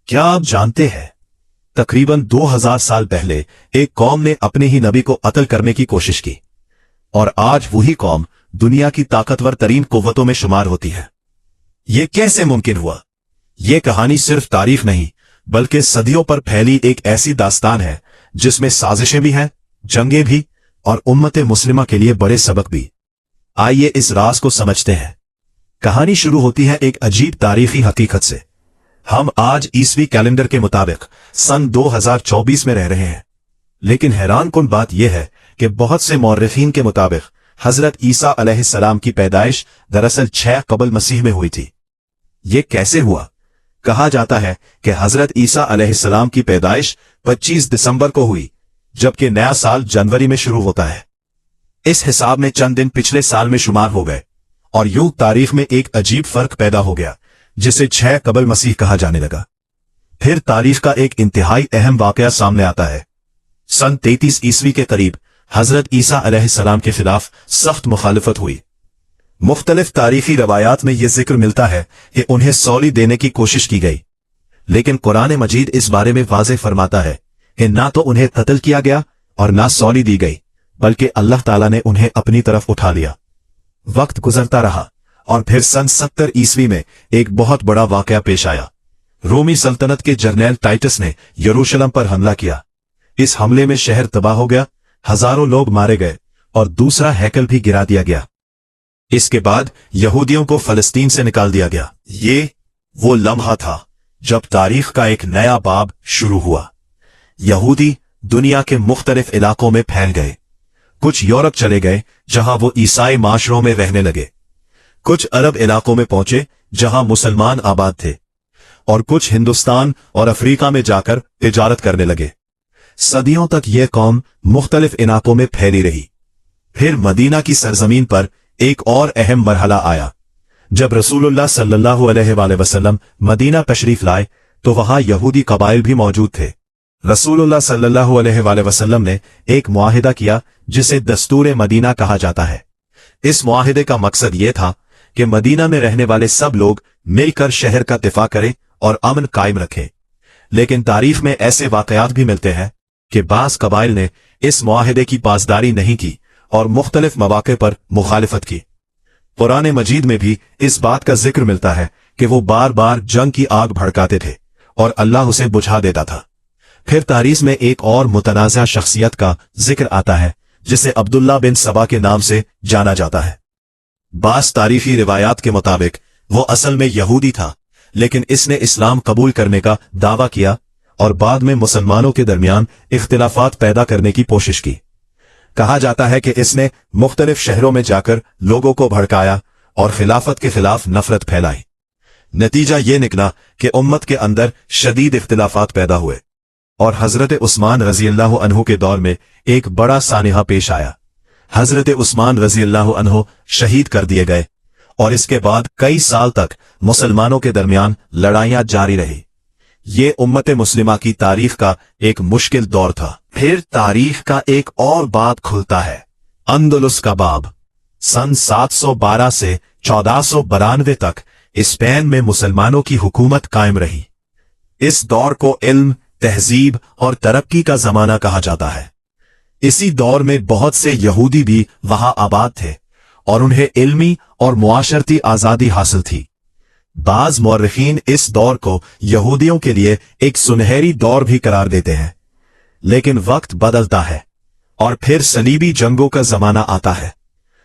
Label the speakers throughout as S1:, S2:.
S1: क्या आप जानते हैं तकरीबन 2000 साल पहले एक कौम ने अपने ही नबी को कत्ल करने की कोशिश की और आज वही कौम दुनिया की ताकतवर तरीन कुव्वतों में शुमार होती है। ये कैसे मुमकिन हुआ? ये कहानी सिर्फ तारीफ नहीं बल्कि सदियों पर फैली एक ऐसी दास्तान है जिसमें साजिशें भी हैं, जंगें भी और उम्मत मुस्लिमा के लिए बड़े सबक भी। आइए इस राज को समझते हैं। कहानी शुरू होती है एक अजीब तारीखी हकीकत से। हम आज ईसवी कैलेंडर के मुताबिक सन 2024 में रह रहे हैं, लेकिन हैरान कुन बात यह है कि बहुत से मौर्रिखीन के मुताबिक हजरत ईसा अलैहिस्सलाम की पैदाइश दरअसल 6 कबल मसीह में हुई थी। ये कैसे हुआ? कहा जाता है कि हजरत ईसा अलैहिस्सलाम की पैदाइश 25 दिसंबर को हुई, जबकि नया साल जनवरी में शुरू होता है। इस हिसाब में चंद दिन पिछले साल में शुमार हो गए और यूं तारीख में एक अजीब फर्क पैदा हो गया जिसे 6 कबल मसीह कहा जाने लगा। फिर तारीख का एक इंतहाई अहम वाकया सामने आता है। सन 33 ईस्वी के करीब हजरत ईसा अलैहिस्सलाम के खिलाफ सख्त मुखालिफत हुई। मुख्तलिफ तारीखी रवायात में यह जिक्र मिलता है कि उन्हें सौली देने की कोशिश की गई, लेकिन कुरान मजीद इस बारे में वाज़ेह फरमाता है कि ना तो उन्हें कत्ल किया गया और ना सौली दी गई, बल्कि अल्लाह ताला ने उन्हें अपनी तरफ उठा लिया। वक्त गुजरता रहा और फिर सन 70 ईस्वी में एक बहुत बड़ा वाकया पेश आया। रोमी सल्तनत के जर्नैल टाइटस ने यरूशलेम पर हमला किया। इस हमले में शहर तबाह हो गया, हजारों लोग मारे गए और दूसरा हैकल भी गिरा दिया गया। इसके बाद यहूदियों को फलस्तीन से निकाल दिया गया। ये वो लम्हा था जब तारीख का एक नया बाब शुरू हुआ। यहूदी दुनिया के मुख्तलिफ इलाकों में फैल गए। कुछ यूरोप चले गए जहां वो ईसाई माशरों में रहने लगे, कुछ अरब इलाकों में पहुंचे जहां मुसलमान आबाद थे, और कुछ हिंदुस्तान और अफ्रीका में जाकर तिजारत करने लगे। सदियों तक यह कौम मुख्तलिफ इलाकों में फैली रही। फिर मदीना की सरजमीन पर एक और अहम मरहला आया। जब रसूलुल्लाह सल्लल्लाहु अलैहि वसल्लम मदीना तशरीफ लाए तो वहां यहूदी कबाइल भी मौजूद थे। रसूलुल्लाह सल्लल्लाहु अलैहि वसल्लम ने एक मुआहिदा किया जिसे दस्तूर मदीना कहा जाता है। इस मुआहिदे का मकसद यह था कि मदीना में रहने वाले सब लोग मिलकर शहर का दिफा करें और अमन कायम रखें। लेकिन तारीख में ऐसे वाकयात भी मिलते हैं कि बास कबाइल ने इस मुआहिदे की पासदारी नहीं की और मुख्तलिफ मौके पर मुखालिफत की। कुरान मजीद में भी इस बात का जिक्र मिलता है कि वो बार बार जंग की आग भड़काते थे और अल्लाह उसे बुझा देता था। फिर तारीख में एक और मुतनाज़ा शख्सियत का जिक्र आता है जिसे अब्दुल्ला बिन सबा के नाम से जाना जाता है। बास तारीखी रिवायात के मुताबिक वो असल में यहूदी था, लेकिन इसने इस्लाम कबूल करने का दावा किया और बाद में मुसलमानों के दरमियान इख्तिलाफात पैदा करने की कोशिश की। कहा जाता है कि इसने मुख्तलिफ शहरों में जाकर लोगों को भड़काया और खिलाफत के खिलाफ नफरत फैलाई। नतीजा ये निकला कि उम्मत के अंदर शदीद इख्तिलाफात पैदा हुए और हजरत उस्मान रज़ियल्लाहु अन्हु के दौर में एक बड़ा सानिहा पेश आया। हजरत उस्मान रज़ियल्लाहु अन्हु शहीद कर दिए गए और इसके बाद कई साल तक मुसलमानों के दरमियान लड़ाइयां जारी रही। ये उम्मत मुस्लिमा की तारीख का एक मुश्किल दौर था। फिर तारीख का एक और बाब खुलता है, अंदलुस का बाब। सन 712 से 1492 तक स्पेन में मुसलमानों की हुकूमत कायम रही। इस दौर को इल्म, तहजीब और तरक्की का जमाना कहा जाता है। इसी दौर में बहुत से यहूदी भी वहां आबाद थे और उन्हें इल्मी और मुआशरती आजादी हासिल थी। बाज मौर्रिखीन इस दौर को यहूदियों के लिए एक सुनहरी दौर भी करार देते हैं। लेकिन वक्त बदलता है और फिर सलीबी जंगों का जमाना आता है।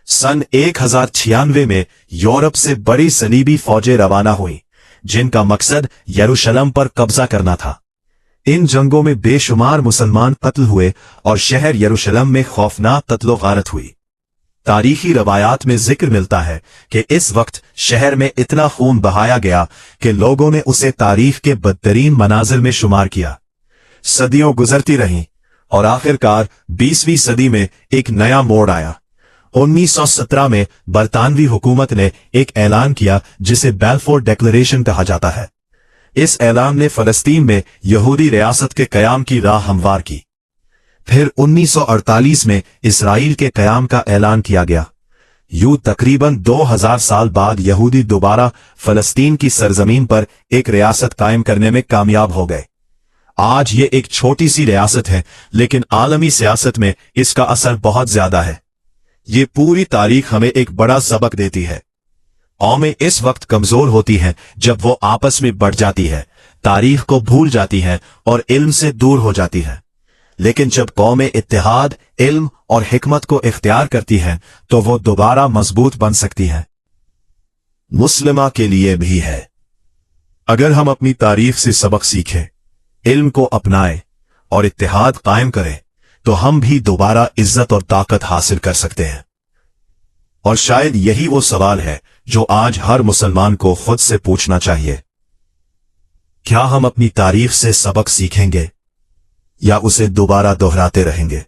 S1: सन 1096 में यूरोप से बड़ी सलीबी फौजें रवाना हुई जिनका मकसद यरूशलेम पर कब्जा करना था। इन जंगों में बेशुमार मुसलमान कत्ल हुए और शहर यरूशलेम में खौफनाक कत्लो गारत हुई। तारीखी रवायात में जिक्र मिलता है कि इस वक्त शहर में इतना खून बहाया गया कि लोगों ने उसे तारीख के बदतरीन मनाजिर में शुमार किया। सदियों गुजरती रहीं और आखिरकार 20वीं सदी में एक नया मोड़ आया। 1917 में बरतानवी हुकूमत ने एक ऐलान किया जिसे बैलफोर डिक्लेरेशन कहा जाता है। इस ऐलान ने फलस्तीन में यहूदी रियासत के कयाम की राह हमवार की। फिर 1948 में इसराइल के कयाम का ऐलान किया गया। यूं तकरीबन 2000 साल बाद यहूदी दोबारा फलस्तीन की सरजमीन पर एक रियासत कायम करने में कामयाब हो गए। आज ये एक छोटी सी रियासत है, लेकिन आलमी सियासत में इसका असर बहुत ज्यादा है। ये पूरी तारीख हमें एक बड़ा सबक देती है। कौमें इस वक्त कमजोर होती हैं जब वो आपस में बढ़ जाती है, तारीख को भूल जाती हैं और इल्म से दूर हो जाती है। लेकिन जब कौमें इत्तेहाद, इल्म और हिकमत को इख्तियार करती हैं तो वो दोबारा मजबूत बन सकती हैं। मुस्लिमा के लिए भी है। अगर हम अपनी तारीख से सबक सीखें, इल्म को अपनाएं और इत्तेहाद कायम करें तो हम भी दोबारा इज्जत और ताकत हासिल कर सकते हैं। और शायद यही वो सवाल है जो आज हर मुसलमान को खुद से पूछना चाहिए। क्या हम अपनी तारीख से सबक सीखेंगे या उसे दोबारा दोहराते रहेंगे?